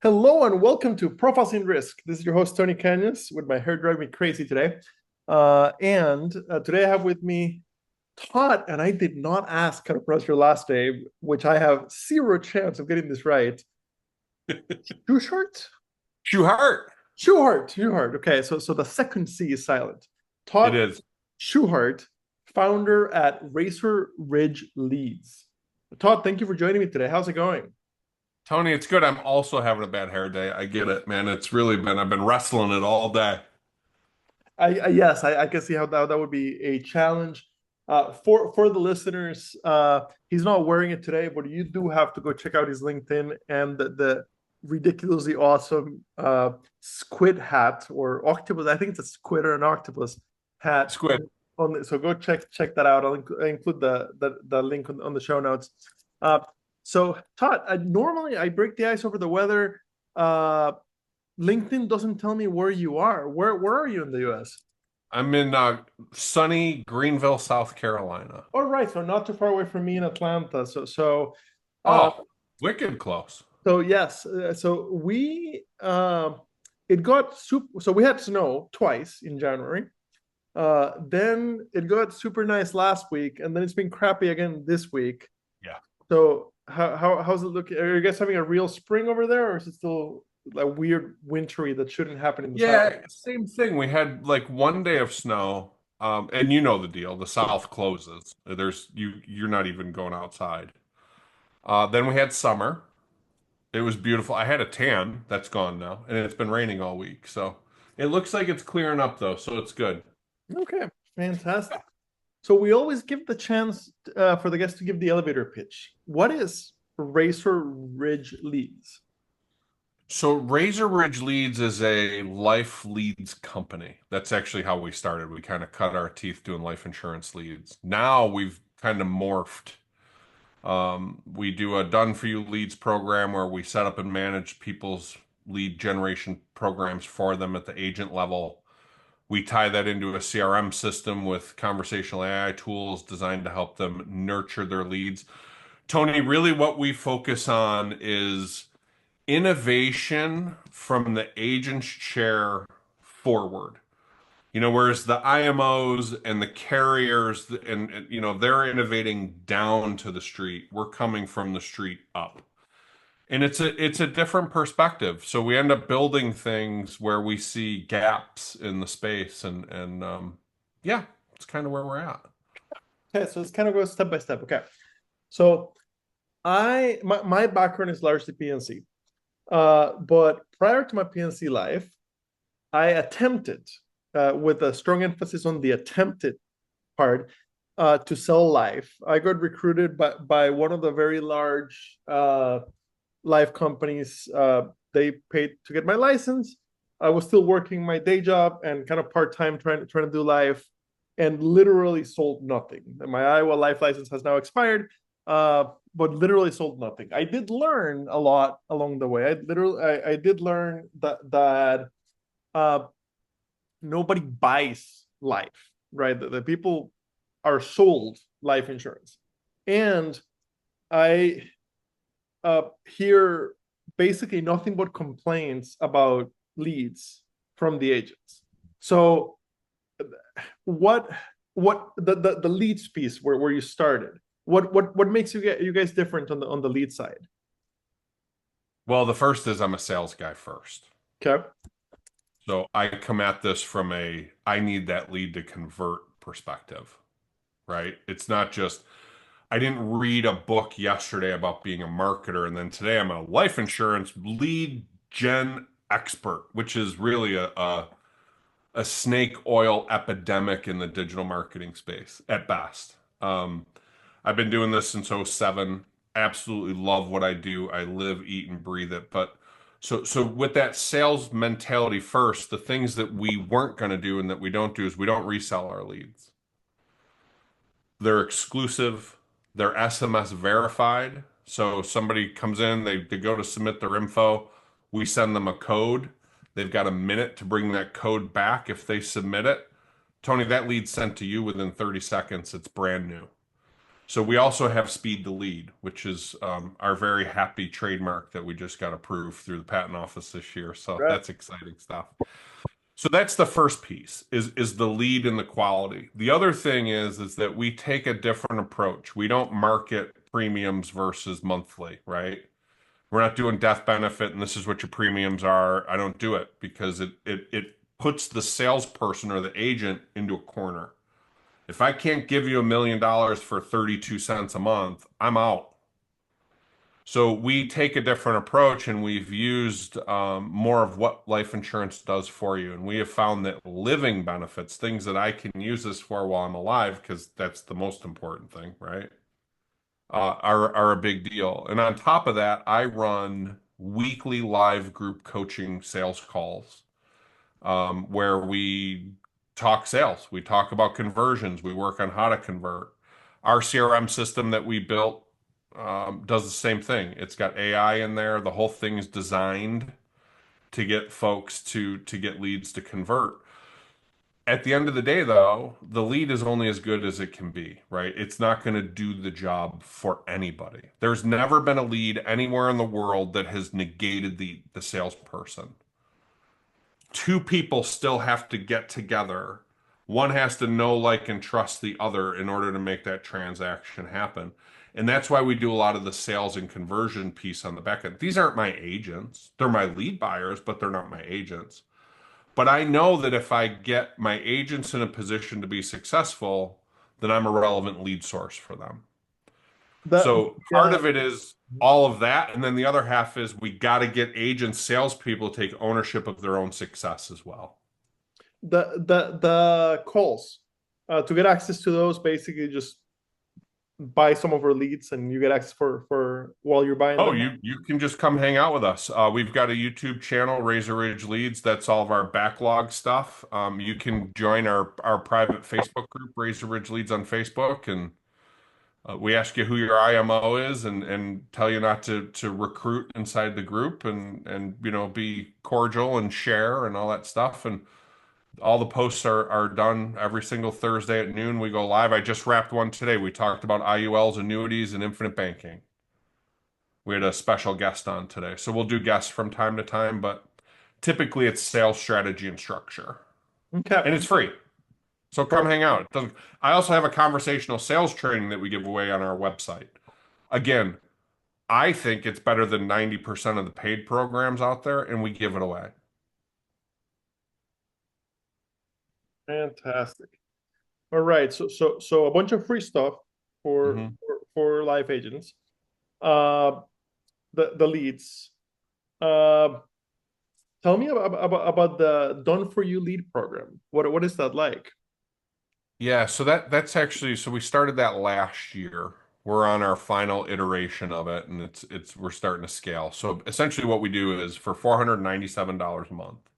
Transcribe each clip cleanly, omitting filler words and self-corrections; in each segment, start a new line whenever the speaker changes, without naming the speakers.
Hello and welcome to Profiles in Risk. This is your host, Tony Cañas, with my hair driving me crazy today. And today I have with me Todd, and I did not ask how to pronounce your last name, which I have zero chance of getting this right. Schuchart?
Schuchart.
Schuchart. Okay, so the second C is silent.
It
Todd
is.
Schuchart, founder at Racer Ridge Leads. Todd, thank you for joining me today. How's it going?
Tony, it's good. I'm also having a bad hair day. I get it, man. I've been wrestling it all day.
Yes, I can see how that would be a challenge. For the listeners, he's not wearing it today, but you do have to go check out his LinkedIn and the ridiculously awesome squid hat or octopus. I think it's a squid or an octopus hat.
Squid.
So go check that out. I'll include the link on the show notes. Uh, so Todd, normally I break the ice over the weather. Uh, LinkedIn doesn't tell me where you are. Where are you in the US?
I'm in sunny Greenville, South Carolina.
All right, so not too far away from me in Atlanta. Uh,
Oh, wicked close.
so yes, so we it got super. So we had snow twice in January. Then it got super nice last week, and then it's been crappy again this week.
Yeah.
So how's it looking? Are you guys having a real spring over there, or is it still like weird wintry that shouldn't happen in the south?
Yeah, same thing. We had like one day of snow, and you know the deal. The South closes. You're not even going outside. Then we had summer. It was beautiful. I had a tan that's gone now, and it's been raining all week. So it looks like it's clearing up though, so it's good.
Okay, fantastic. So we always give the chance for the guests to give the elevator pitch. What is Racer Ridge Leads?
So Razor Ridge Leads is a life leads company. That's actually how we started. We kind of cut our teeth doing life insurance leads. Now we've kind of morphed. We do a done for you leads program where we set up and manage people's lead generation programs for them at the agent level. We tie that into a CRM system with conversational AI tools designed to help them nurture their leads. Tony, really what we focus on is innovation from the agent's chair forward. Whereas the IMOs and the carriers and they're innovating down to the street. We're coming from the street up. And it's a different perspective. So we end up building things where we see gaps in the space and yeah, it's kind of where we're at.
Okay, so let's kind of go step by step. Okay, so my background is largely PNC, but prior to my PNC life, I attempted, with a strong emphasis on the attempted part, to sell life. I got recruited by one of the very large life companies. They paid to get my license. I was still working my day job and kind of part time trying to do life, and literally sold nothing. My Iowa life license has now expired, but literally sold nothing. I did learn a lot along the way. I did learn that uh, nobody buys life, right? The people are sold life insurance, and I hear basically nothing but complaints about leads from the agents. So what the leads piece where you started? What makes you guys different on the lead side?
Well, the first is I'm a sales guy first.
Okay.
So I come at this from I need that lead to convert perspective, right? It's not just I didn't read a book yesterday about being a marketer, and then today I'm a life insurance lead gen expert, which is really a snake oil epidemic in the digital marketing space at best. I've been doing this since '07. Absolutely love what I do. I live, eat, and breathe it. But so with that sales mentality first, the things that we weren't going to do and that we don't do is we don't resell our leads. They're exclusive. They're SMS verified. So somebody comes in, they go to submit their info. We send them a code. They've got a minute to bring that code back if they submit it. Tony, that lead's sent to you within 30 seconds. It's brand new. So we also have speed to lead, which is our very happy trademark that we just got approved through the patent office this year. So
Right.
that's exciting stuff. So that's the first piece is the lead and the quality. The other thing is that we take a different approach. We don't market premiums versus monthly, right? We're not doing death benefit and this is what your premiums are. I don't do it because it puts the salesperson or the agent into a corner. If I can't give you $1 million for 32 cents a month, I'm out. So we take a different approach and we've used more of what life insurance does for you. And we have found that living benefits, things that I can use this for while I'm alive, because that's the most important thing, right? Are a big deal. And on top of that, I run weekly live group coaching sales calls where we talk sales, we talk about conversions, we work on how to convert. Our CRM system that we built does the same thing. It's got AI in there. The whole thing is designed to get folks to get leads to convert. At the end of the day, though, the lead is only as good as it can be, right? It's not going to do the job for anybody. There's never been a lead anywhere in the world that has negated the salesperson. Two people still have to get together. One has to know, like, and trust the other in order to make that transaction happen. And that's why we do a lot of the sales and conversion piece on the back end. These aren't my agents. They're my lead buyers, but they're not my agents. But I know that if I get my agents in a position to be successful, then I'm a relevant lead source for them.
The
So part of it is all of that. And then the other half is we got to get agents, salespeople to take ownership of their own success as well.
the calls to get access to those, basically just buy some of our leads and you get access for while you're buying
Oh,
them.
you can just come hang out with us. We've got a YouTube channel, Razor Ridge Leads. That's all of our backlog stuff. You can join our private Facebook group, Razor Ridge Leads on Facebook, and we ask you who your IMO is and tell you not to recruit inside the group and be cordial and share and all that stuff. And all the posts are done every single Thursday at noon. We go live. I just wrapped one today. We talked about IULs, annuities, and infinite banking. We had a special guest on today. So we'll do guests from time to time, but typically it's sales strategy and structure.
Okay.
And it's free. So come hang out. It doesn't, I also have a conversational sales training that we give away on our website. Again, I think it's better than 90% of the paid programs out there, and we give it away.
Fantastic. All right. So a bunch of free stuff for
Mhm.
for live agents. Uh, the leads. Uh, Tell me about the done for you lead program. What is that like?
Yeah, so that's actually so we started that last year. We're on our final iteration of it, and it's we're starting to scale. So essentially, what we do is for $497 a month,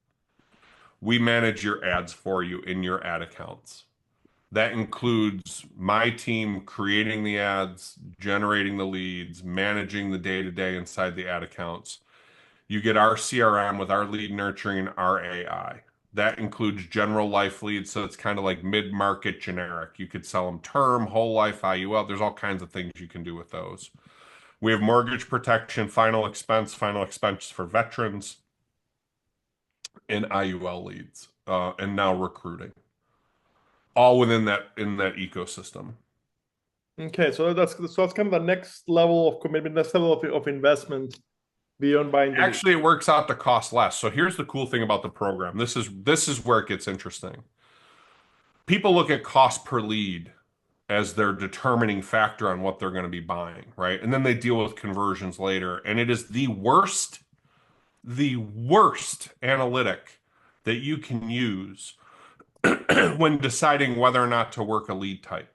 we manage your ads for you in your ad accounts. That includes my team creating the ads, generating the leads, managing the day-to-day inside the ad accounts. You get our CRM with our lead nurturing, our AI. That includes general life leads, so it's kind of like mid-market generic. You could sell them term, whole life, IUL. There's all kinds of things you can do with those. We have mortgage protection, final expense for veterans, and IUL leads, and now recruiting, all within that in that ecosystem.
Okay, so that's kind of the next level of commitment, next level of investment beyond buying the lead.
Actually, it works out to cost less. So here's the cool thing about the program. This is where it gets interesting. People look at cost per lead as their determining factor on what they're going to be buying, right? And then they deal with conversions later. And it is the worst analytic that you can use when deciding whether or not to work a lead type.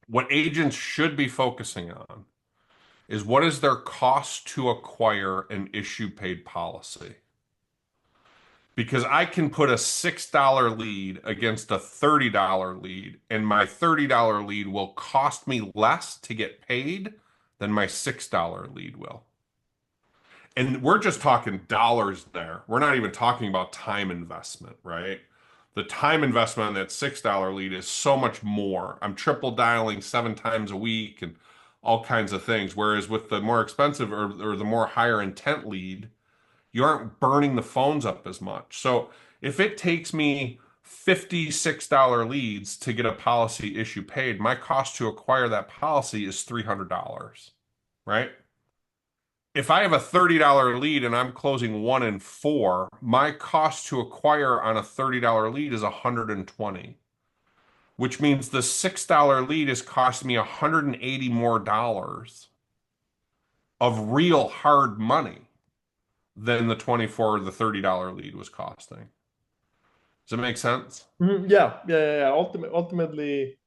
What agents should be focusing on is what is their cost to acquire an issue paid policy. Because I can put a $6 lead against a $30 lead, and my $30 lead will cost me less to get paid than my $6 lead will. And we're just talking dollars there. We're not even talking about time investment, right? The time investment on that $6 lead is so much more. I'm triple dialing 7 times a week and all kinds of things. Whereas with the more expensive or the more higher intent lead, you aren't burning the phones up as much. So if it takes me $56 leads to get a policy issue paid, my cost to acquire that policy is $300, right? If I have a $30 lead and I'm closing 1 in 4, my cost to acquire on a $30 lead is 120, which means the $6 lead is costing me 180 more dollars of real hard money than the 24 or the $30 lead was costing. Does it make sense?
Yeah, yeah, yeah, yeah. Ultimately,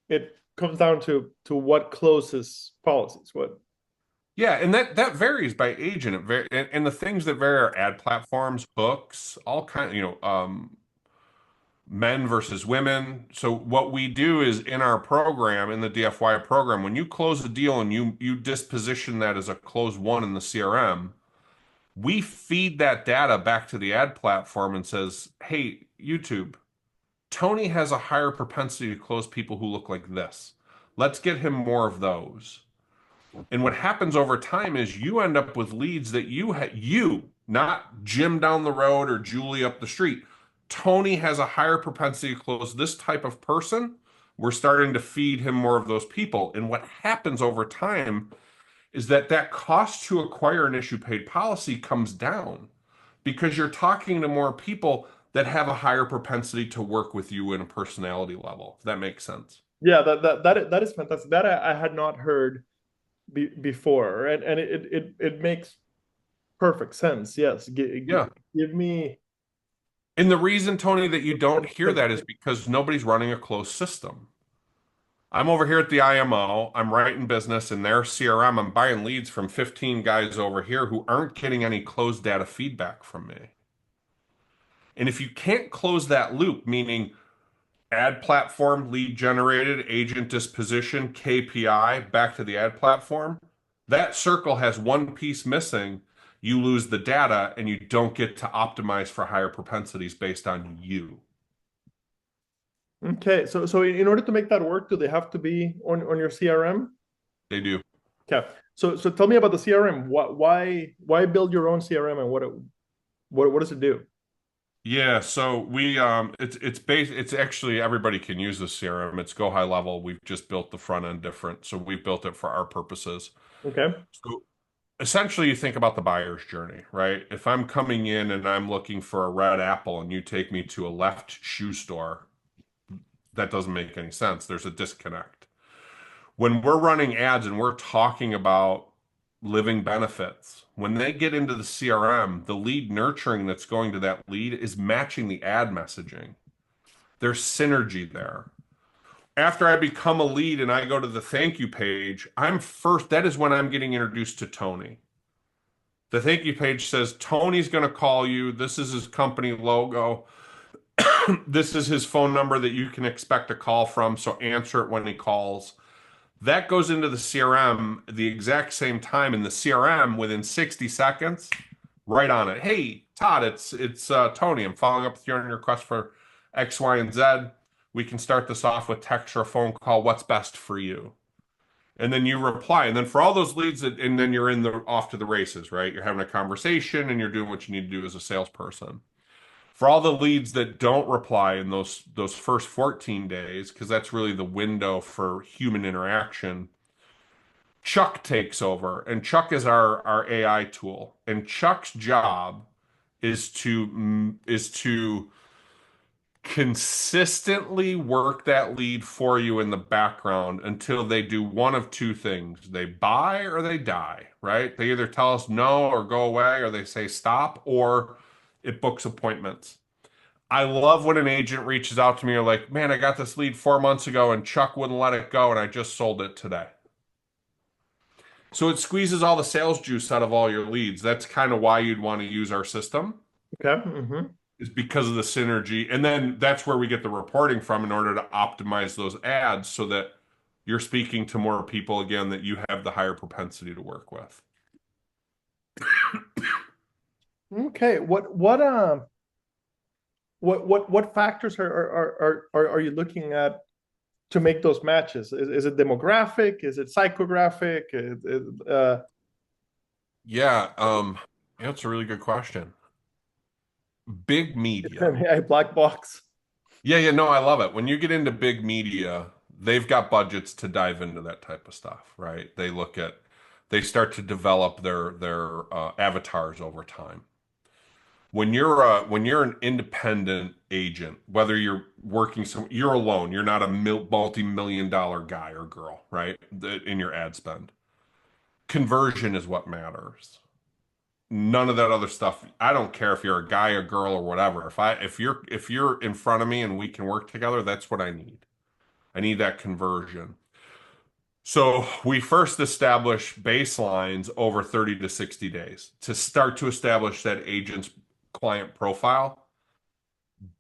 it comes down to what closes policies. What?
Yeah, and that varies by agent. And the things that vary are ad platforms, books, all kind, men versus women. So what we do is in our program, in the DFY program, when you close a deal and you disposition that as a closed one in the CRM, we feed that data back to the ad platform and says, "Hey, YouTube, Tony has a higher propensity to close people who look like this. Let's get him more of those." And what happens over time is you end up with leads that not Jim down the road or Julie up the street. Tony has a higher propensity to close this type of person. We're starting to feed him more of those people. And what happens over time is that cost to acquire an issue paid policy comes down because you're talking to more people that have a higher propensity to work with you in a personality level. If that makes sense.
Yeah, that is fantastic. That I had not heard before, and it makes perfect sense. Yes,
Yeah.
give me.
And the reason, Tony, that you don't hear that is because nobody's running a closed system. I'm over here at the IMO, I'm writing business in their CRM, I'm buying leads from 15 guys over here who aren't getting any closed data feedback from me. And if you can't close that loop, meaning ad platform lead generated, agent disposition, KPI back to the ad platform, that circle has one piece missing. You lose the data and you don't get to optimize for higher propensities based on you.
Okay, so in order to make that work, do they have to be on your CRM?
They do.
Okay, so tell me about the CRM. Why build your own CRM, and what does it do?
Yeah, so it's actually everybody can use the CRM. It's go high level. We've just built the front end different. So we've built it for our purposes.
Okay.
So essentially you think about the buyer's journey, right? If I'm coming in and I'm looking for a red apple and you take me to a left shoe store, that doesn't make any sense. There's a disconnect. When we're running ads and we're talking about living benefits, when they get into the CRM, the lead nurturing that's going to that lead is matching the ad messaging. There's synergy there. After I become a lead and I go to the thank you page, that is when I'm getting introduced to Tony. The thank you page says, Tony's going to call you. This is his company logo. This is his phone number that you can expect a call from. So answer it when he calls. That goes into the CRM the exact same time in the CRM within 60 seconds, right on it. Hey, Todd, it's Tony. I'm following up with you on your request for X, Y, and Z. We can start this off with text or a phone call. What's best for you? And then you reply. And then for all those leads, and then you're off to the races, right? You're having a conversation and you're doing what you need to do as a salesperson. For all the leads that don't reply in those first 14 days, because that's really the window for human interaction, Chuck takes over. And Chuck is our AI tool. And Chuck's job is to consistently work that lead for you in the background until they do one of two things. They buy or they die, right? They either tell us no or go away, or they say stop, or it books appointments. I love when an agent reaches out to me or like, man, I got this lead 4 months ago and Chuck wouldn't let it go and I just sold it today. So it squeezes all the sales juice out of all your leads. That's kind of why you'd want to use our system,
Okay.
is because of the synergy. And then that's where we get the reporting from in order to optimize those ads so that you're speaking to more people again that you have the higher propensity to work with.
Okay. what factors are you looking at to make those matches? Is it demographic? Is it psychographic?
Yeah, yeah, it's a really good question. Big media.
AI black box.
Yeah, yeah, no, I love it. When you get into big media, they've got budgets to dive into that type of stuff, right? They start to develop their avatars over time. When you're an independent agent, whether you're working you're alone, you're not a multi-million dollar guy or girl, right? In your ad spend. Conversion is what matters. None of that other stuff. I don't care if you're a guy, a girl, or whatever. If you're in front of me and we can work together, that's what I need. I need that conversion. So we first establish baselines over 30 to 60 days to start to establish that agent's client profile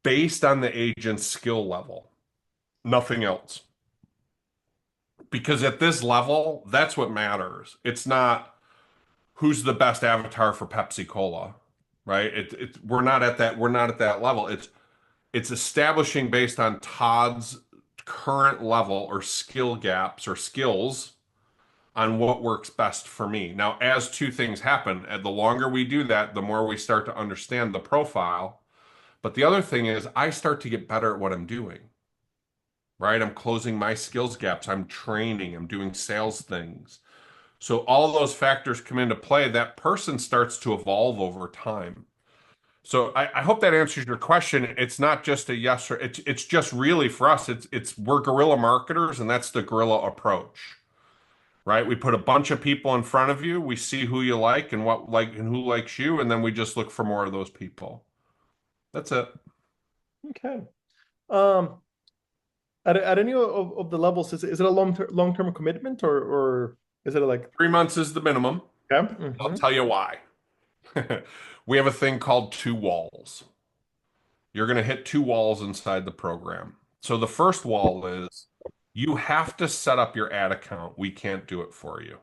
based on the agent's skill level, nothing else. Because at this level, that's what matters. It's not who's the best avatar for Pepsi Cola, right? We're not at that level. It's establishing based on Todd's current level or skill gaps or skills on what works best for me. Now, as two things happen, and the longer we do that, the more we start to understand the profile. But the other thing is I start to get better at what I'm doing, right? I'm closing my skills gaps. I'm training. I'm doing sales things. So all those factors come into play. That person starts to evolve over time. So I hope that answers your question. It's not just a yes or it's just really for us. It's we're guerrilla marketers, and that's the guerrilla approach, right? We put a bunch of people in front of you. We see who you like and what like and who likes you, and then we just look for more of those people. That's it.
Okay. Um, at any of the levels, is it a long term commitment, or is it like
3 months is the minimum.
yeah?
I'll tell you why. We have a thing called two walls. You're going to hit two walls inside the program. So the first wall is you have to set up your ad account. We can't do it for you.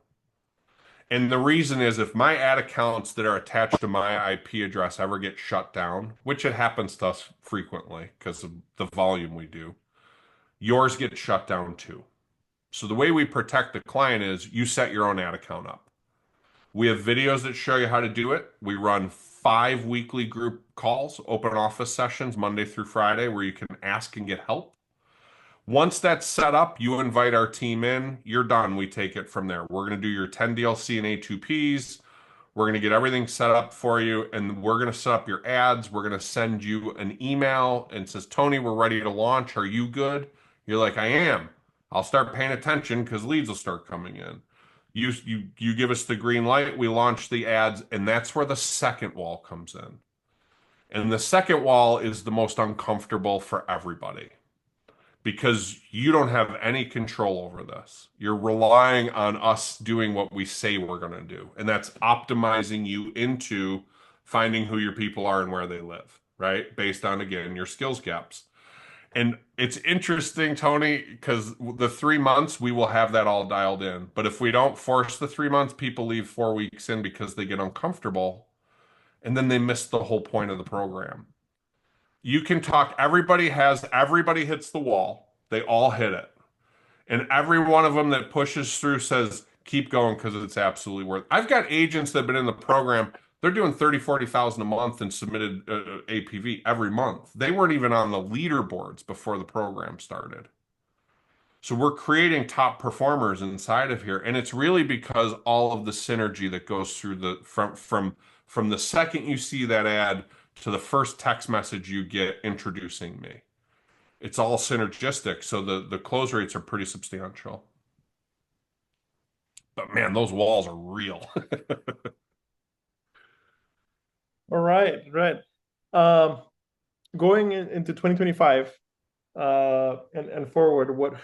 And the reason is if my ad accounts that are attached to my IP address ever get shut down, which it happens to us frequently because of the volume we do, yours gets shut down too. So the way we protect the client is you set your own ad account up. We have videos that show you how to do it. We run 5 weekly group calls, open office sessions, Monday through Friday, where you can ask and get help. Once that's set up, you invite our team in. You're done. We take it from there. We're going to do your 10 DLC and A2Ps. We're going to get everything set up for you, and we're going to set up your ads. We're going to send you an email and says, Tony, we're ready to launch. Are you good? You're like, I am. I'll start paying attention because leads will start coming in. You give us the green light, we launch the ads, and that's where the second wall comes in. And the second wall is the most uncomfortable for everybody because you don't have any control over this. You're relying on us doing what we say we're going to do. And that's optimizing you into finding who your people are and where they live, right? Based on, again, your skills gaps. And it's interesting, Tony, because the 3 months we will have that all dialed in. But if we don't force the 3 months, people leave 4 weeks in because they get uncomfortable and then they miss the whole point of the program. You can talk, everybody hits the wall. They all hit it. And every one of them that pushes through says, keep going because it's absolutely worth it. I've got agents that have been in the program. They're doing 30, 40,000 a month in submitted APV every month. They weren't even on the leaderboards before the program started. So we're creating top performers inside of here. And it's really because all of the synergy that goes through from the second you see that ad to the first text message you get introducing me. It's all synergistic, so the close rates are pretty substantial. But man, those walls are real.
All right, right. Um, Going into 2025 and forward, what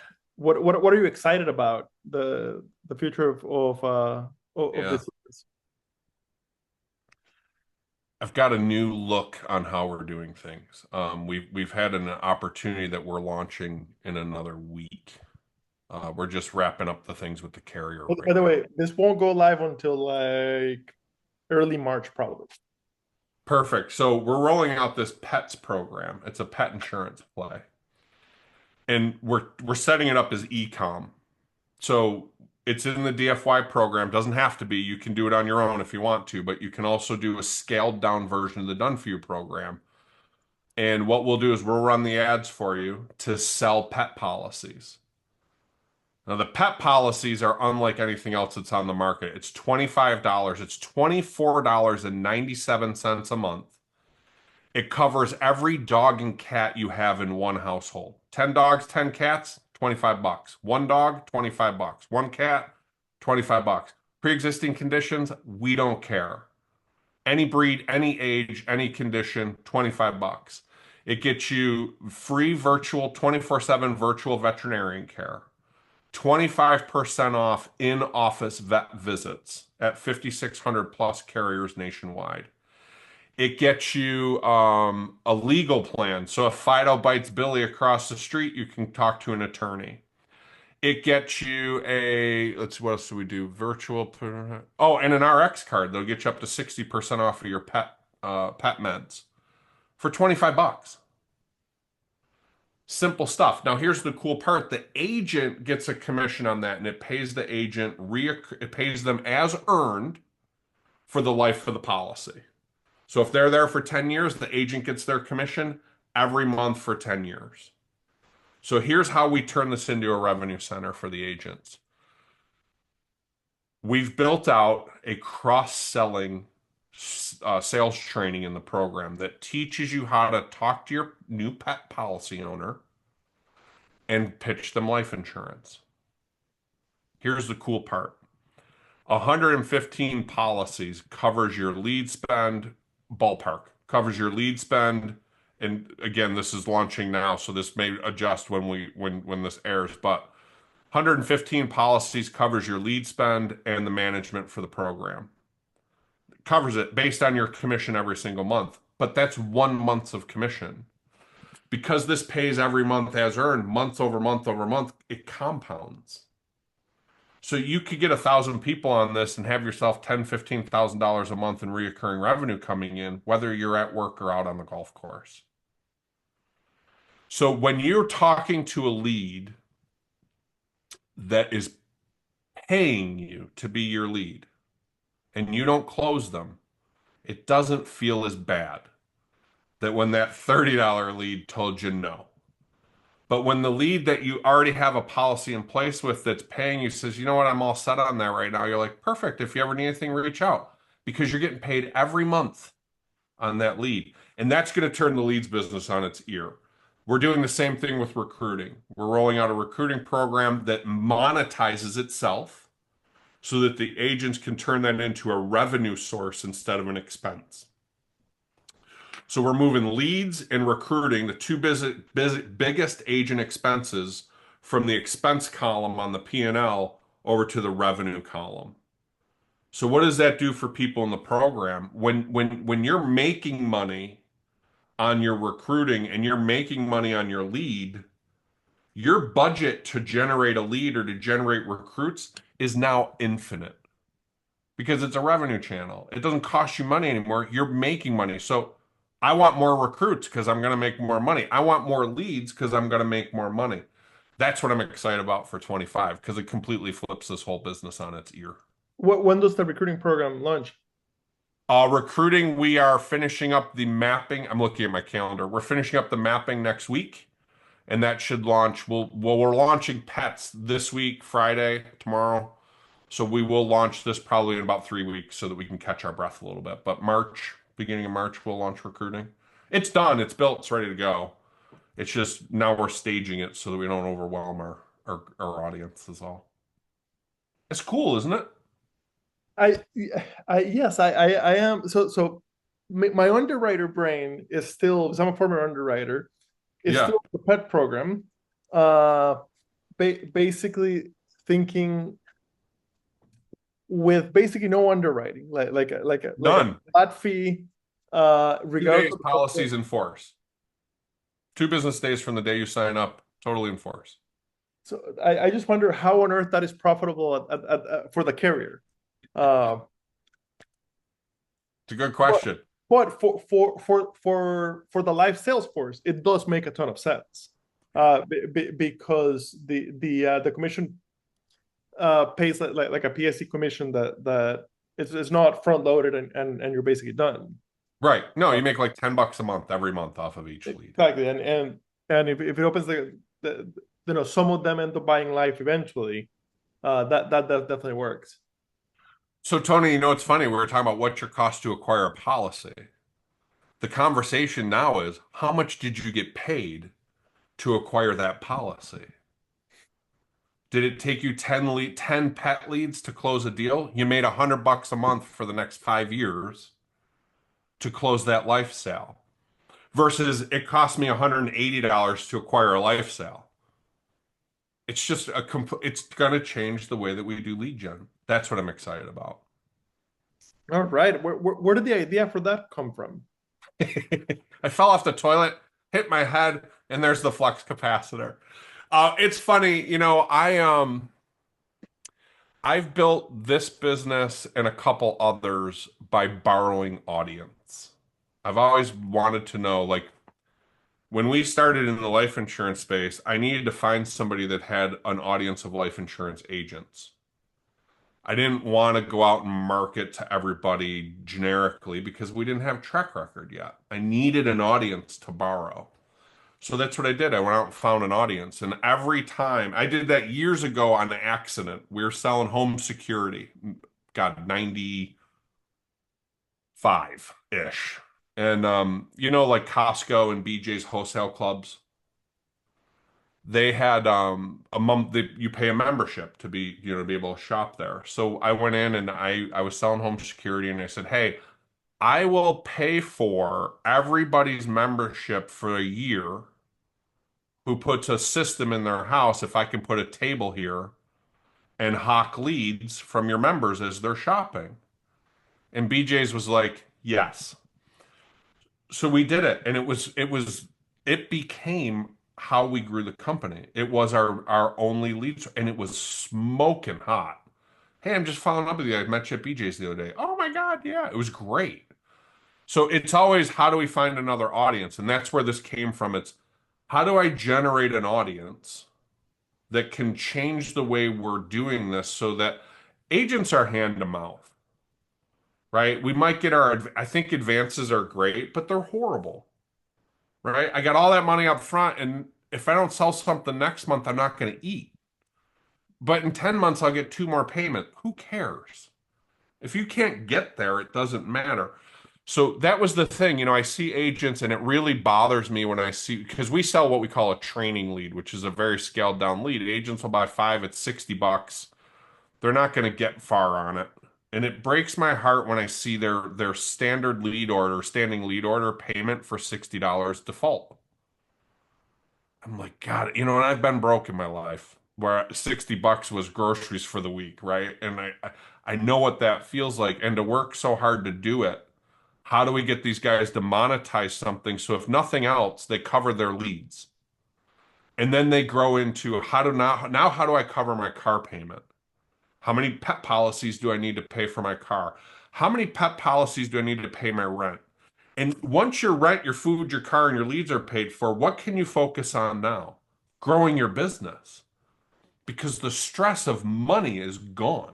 are you excited about the future of
Yeah.
this?
I've got a new look on how we're doing things. We've had an opportunity that we're launching in another week. We're just wrapping up the things with the carrier
By
right
the
now.
way, this won't go live until like early March, probably.
Perfect. So we're rolling out this pets program. It's a pet insurance play. And we're setting it up as e-com. So it's in the DFY program. Doesn't have to be. You can do it on your own if you want to, but you can also do a scaled down version of the Done For You program. And what we'll do is we'll run the ads for you to sell pet policies. Now, the pet policies are unlike anything else that's on the market. It's $25. It's $24.97 a month. It covers every dog and cat you have in one household. 10 dogs, 10 cats, 25 bucks. One dog, 25 bucks. One cat, 25 bucks. Pre-existing conditions, we don't care. Any breed, any age, any condition, 25 bucks. It gets you free virtual 24/7 virtual veterinarian care. 25% off in-office vet visits at 5,600 plus carriers nationwide. It gets you a legal plan. So if Fido bites Billy across the street, you can talk to an attorney. It gets you let's see, what else do we do? Oh, and an RX card. They'll get you up to 60% off of your pet meds for 25 bucks. Simple stuff. Now here's the cool part. The agent gets a commission on that and it pays the agent, it pays them as earned for the life of the policy. So if they're there for 10 years, the agent gets their commission every month for 10 years. So here's how we turn this into a revenue center for the agents. We've built out a cross-selling sales training in the program that teaches you how to talk to your new pet policy owner and pitch them life insurance. Here's the cool part. 115 policies covers your lead spend ballpark, covers your lead spend. And again, this is launching now, so this may adjust when this airs, but 115 policies covers your lead spend and the management for the program. Covers it based on your commission every single month, but that's 1 month of commission. Because this pays every month as earned, month over month over month, it compounds. So you could get 1,000 people on this and have yourself $10,000, $15,000 a month in reoccurring revenue coming in, whether you're at work or out on the golf course. So when you're talking to a lead that is paying you to be your lead and you don't close them, it doesn't feel as bad that when that $30 lead told you no. But when the lead that you already have a policy in place with that's paying you says, you know what, I'm all set on that right now, you're like, perfect. If you ever need anything, reach out because you're getting paid every month on that lead. And that's going to turn the leads business on its ear. We're doing the same thing with recruiting. We're rolling out a recruiting program that monetizes itself so that the agents can turn that into a revenue source instead of an expense. So we're moving leads and recruiting, the two biggest agent expenses, from the expense column on the P&L over to the revenue column. So what does that do for people in the program? When you're making money on your recruiting and you're making money on your lead, your budget to generate a lead or to generate recruits is now infinite because it's a revenue channel. It doesn't cost you money anymore. You're making money. So I want more recruits because I'm going to make more money. I want more leads because I'm going to make more money. That's what I'm excited about for 25 because it completely flips this whole business on its ear.
When does the recruiting program launch?
Recruiting, we are finishing up the mapping. I'm looking at my calendar. We're finishing up the mapping next week, and that should launch. We're launching pets this week, Friday, tomorrow. So we will launch this probably in about 3 weeks so that we can catch our breath a little bit. But March, beginning of March, we'll launch recruiting. It's done. It's built. It's ready to go. It's just now we're staging it so that we don't overwhelm our audience is all. It's cool, isn't it?
I, yes, I am. So my underwriter brain is still, because I'm a former underwriter, is
Yeah,
still the pet program. Basically thinking with basically no underwriting, like a
done.
flat fee,
2 days
regardless of.
policies in force. 2 business days from the day you sign up, totally in force.
So I just wonder how on earth that is profitable for the carrier. Uh,
It's a good
but
question.
but for the live sales force, it does make a ton of sense, because the commission pays like a PSC commission that is not front loaded, and you're basically done.
Right. No,
Uh,
you make like $10 a month every month off of each lead.
exactly, and if it opens the some of them end up buying live eventually. That definitely works.
So Tony, you know, it's funny. We were talking about what your cost to acquire a policy. The conversation now is how much did you get paid to acquire that policy? Did it take you 10 pet leads to close a deal? You made $100 a month for the next 5 years to close that life sale versus it cost me $180 to acquire a life sale. It's just it's going to change the way that we do lead gen. That's what I'm excited about.
All right, where did the idea for that come from?
I fell off the toilet, hit my head, and there's the flux capacitor. It's funny, you know, I've built this business and a couple others by borrowing audience. I've always wanted to know, like, when we started in the life insurance space, I needed to find somebody that had an audience of life insurance agents. I didn't want to go out and market to everybody generically because we didn't have track record yet. I needed an audience to borrow. So that's what I did. I went out and found an audience. And every time I did that years ago on accident, we were selling home security. God, 95-ish. And you know, like Costco and BJ's wholesale clubs, they had you pay a membership to be, you know, to be able to shop there. So I went in and I was selling home security and I said, "Hey, I will pay for everybody's membership for a year who puts a system in their house if I can put a table here and hawk leads from your members as they're shopping." And BJ's was like, "Yes." So we did it, and it became how we grew the company. It was our only leads, and it was smoking hot. "Hey, I'm just following up with you. I met you at BJ's the other day." "Oh my God, yeah." It was great. So it's always how do we find another audience? And that's where this came from. It's how do I generate an audience that can change the way we're doing this so that agents are hand to mouth, right? We might get I think advances are great, but they're horrible, right? I got all that money up front, and if I don't sell something next month, I'm not going to eat. But in 10 months, I'll get two more payment. Who cares? If you can't get there, it doesn't matter. So that was the thing. You know, I see agents and it really bothers me when I see, because we sell what we call a training lead, which is a very scaled down lead. Agents will buy five at $60. They're not going to get far on it. And it breaks my heart when I see their standard lead order, standing lead order payment for $60 default. I'm like, God, you know, and I've been broke in my life where $60 was groceries for the week, right? And I know what that feels like. And to work so hard to do it, how do we get these guys to monetize something so if nothing else, they cover their leads? And then they grow into how do I cover my car payment? How many pet policies do I need to pay for my car? How many pet policies do I need to pay my rent? And once your rent, your food, your car, and your leads are paid for, what can you focus on now? Growing your business. Because the stress of money is gone,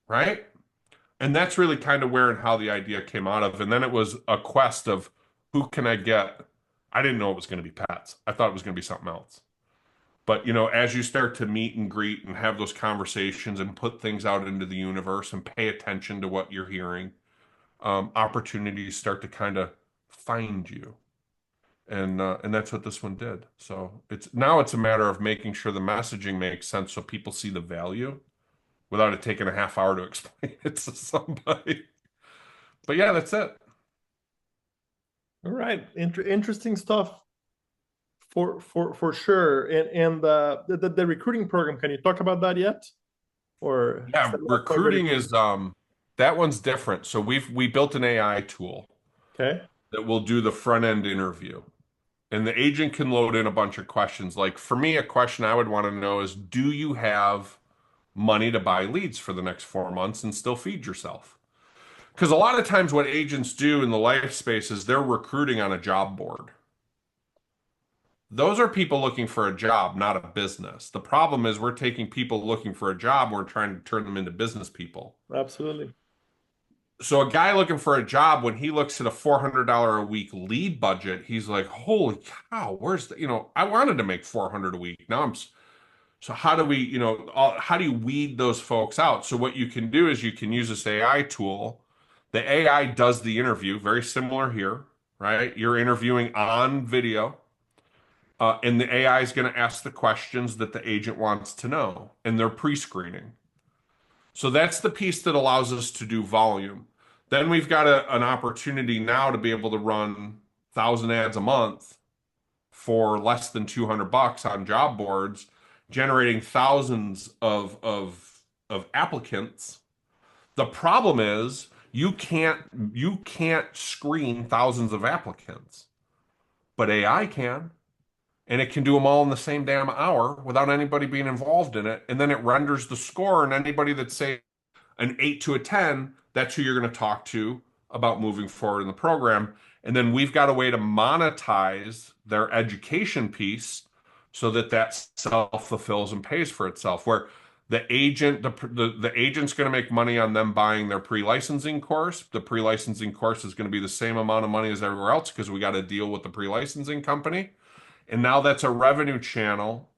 right? And that's really kind of where and how the idea came out of. And then it was a quest of who can I get? I didn't know it was going to be pets. I thought it was going to be something else. But you know, as you start to meet and greet and have those conversations and put things out into the universe and pay attention to what you're hearing, opportunities start to kind of find you. And that's what this one did. So it's a matter of making sure the messaging makes sense so people see the value without it taking a half hour to explain it to somebody. But yeah, that's it.
All right, interesting stuff for sure. And the recruiting program, can you talk about that yet? Or is
Yeah,
that not quite ready
recruiting
for
is that one's different. So we built an AI tool
okay?
that will do the front end interview. And the agent can load in a bunch of questions. Like for me, a question I would want to know is, do you have money to buy leads for the next 4 months and still feed yourself? Because a lot of times what agents do in the life space is they're recruiting on a job board. Those are people looking for a job, not a business. The problem is we're taking people looking for a job, we're trying to turn them into business people.
Absolutely.
So a guy looking for a job, when he looks at a $400 a week lead budget, he's like, "Holy cow, where's the, I wanted to make 400 a week. Now so how do we, how do you weed those folks out?" So what you can do is you can use this AI tool. The AI does the interview, very similar here, right? You're interviewing on video, and the AI is going to ask the questions that the agent wants to know, and they're pre-screening. So that's the piece that allows us to do volume. Then we've got an opportunity now to be able to run 1,000 ads a month for less than $200 on job boards, generating thousands of applicants. The problem is you can't screen thousands of applicants, but AI can. And it can do them all in the same damn hour without anybody being involved in it. And then it renders the score, and anybody that's say an 8 to a 10, that's who you're going to talk to about moving forward in the program. And then we've got a way to monetize their education piece so that that self-fulfills and pays for itself. Where the agent's going to make money on them buying their pre-licensing course. The pre-licensing course is going to be the same amount of money as everywhere else because we got to deal with the pre-licensing company. And now that's a revenue channel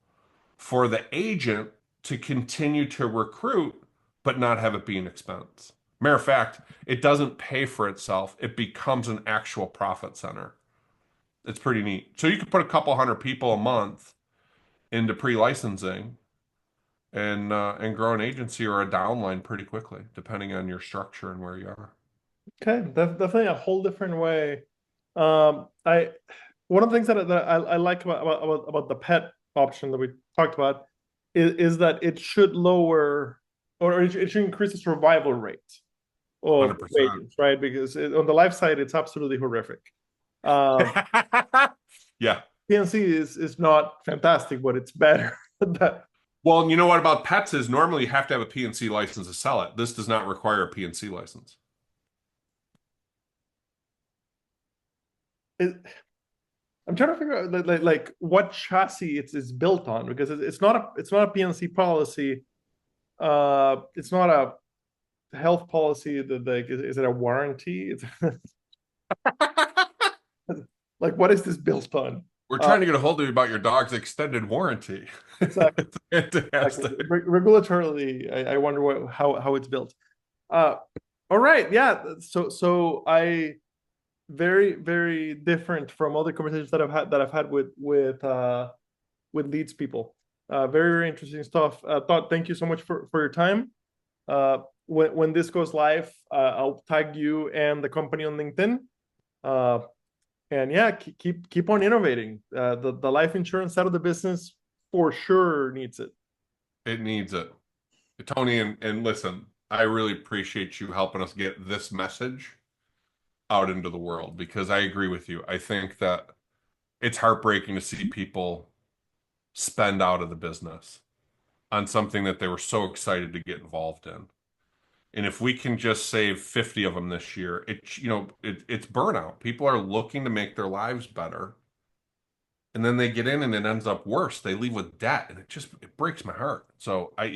for the agent to continue to recruit, but not have it be an expense. Matter of fact, it doesn't pay for itself. It becomes an actual profit center. It's pretty neat. So you could put a couple hundred people a month into pre-licensing and grow an agency or a downline pretty quickly, depending on your structure and where you are.
Okay, definitely a whole different way. I One of the things that I like about the pet option that we talked about is that it should lower, or it should increase the survival rate of
100%.
agents, right? Because on the life side, it's absolutely horrific. Um,
Yeah.
PNC is not fantastic, but it's better. That
Well, you know what about pets is normally you have to have a PNC license to sell it. This does not require a PNC license.
it, I'm trying to figure out like what chassis it's built on, because it's not a PNC policy. It's not a health policy. That like is it a warranty? It's like, what is this built on?
We're
Uh,
trying to get a hold of you about your dog's extended warranty.
exactly.
It's
Exactly.
fantastic.
Regulatorily, I wonder how it's built. Uh, all right, yeah. So I very very different from other conversations that I've had with leads people. Very very interesting stuff. Todd, thank you so much for your time. When this goes live, I'll tag you and the company on LinkedIn. Uh, and yeah, keep on innovating. The life insurance side of the business for sure needs it.
It needs it. Tony, and listen, I really appreciate you helping us get this message out into the world because I agree with you. I think that it's heartbreaking to see people spend out of the business on something that they were so excited to get involved in. And if we can just save 50 of them this year, it's burnout. People are looking to make their lives better. And then they get in and it ends up worse. They leave with debt and it breaks my heart. So I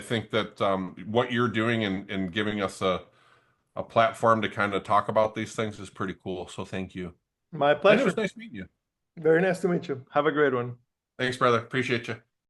think that what you're doing and giving us a platform to kind of talk about these things is pretty cool. So thank you.
My
And it was
pleasure.
nice meeting you.
Very nice to meet you. Have a great one.
Thanks, brother. Appreciate you.